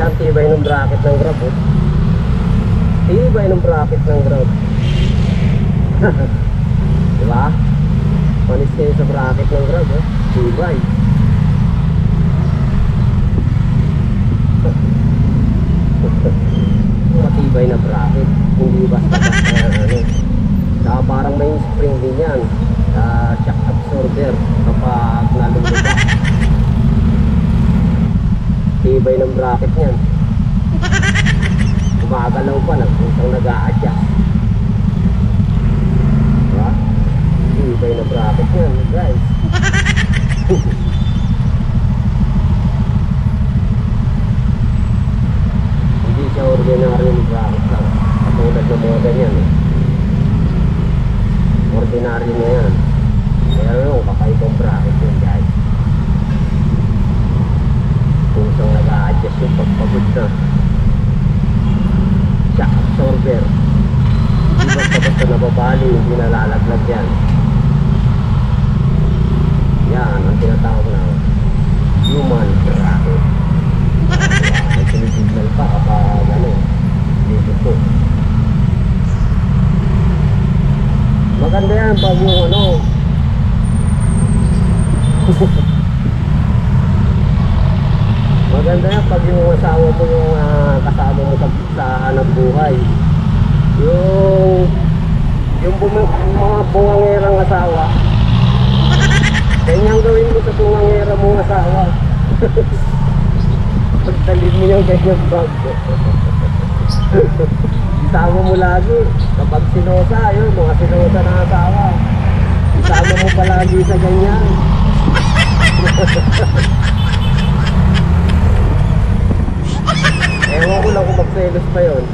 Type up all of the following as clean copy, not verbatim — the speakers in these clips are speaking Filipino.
Yan, tibay ng bracket ng grab, oh. Tibay ng bracket ng grab. Diba? Panis kayo sa bracket ng grab, oh. Tibay. Matibay na bracket. Hindi basta-basta ano. Saka parang may spring din yan. Shock absorber kapag nalulubak. Tibay ng bracket niyan. Gumagalaw pa, nagpuntang nag-a-adjust. Diba? Tibay na bracket niyan, guys. Hindi siya ordinary yung bracket lang. Katulad ng mga ganyan. Ordinary na yan. Pero yung kakaibang bracket yun, guys. Kung saan nag-a-adjust yung pagpagod na shock absorber. Hindi basta-basta nababali, hindi nalalaglag yan. Yan ang tinatawag na human bracket. May sinisignal pa kapag ano, dito po. Maganda yan pag yung ano maganda yan pag yung asawa mo yung kasama mo sa hanap buhay. Yung mga bungangerang asawa, kanyang gawin mo sa bungangerang mong asawa. Pagtalin mo yung ganyang bag. Isama mo lagi kapag sinosa, yun, mga sinosa na asawa, isama mo palagi sa ganyan. Ewan ko lang kung magselos pa yun.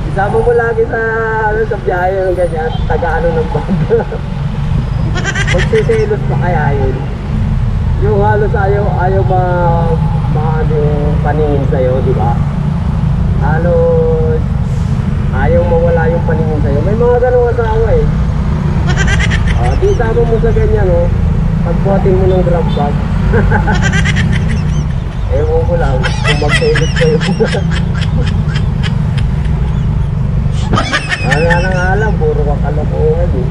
Isama mo lagi sa ano, sa biyahe ng ganyan, taga-ano ng bag. Magsiselos pa kaya yun? Yung halos ayaw ano yung paningin sa'yo, di ba? Halos ayaw mawala yung paningin sa'yo. May mga ganong asawa eh. Di isama mo sa ganyan, oh. Pagbuhatin mo ng grab bag. Ewan ko lang kung magselos kayo. Wala nang alam, puro kalokohan eh.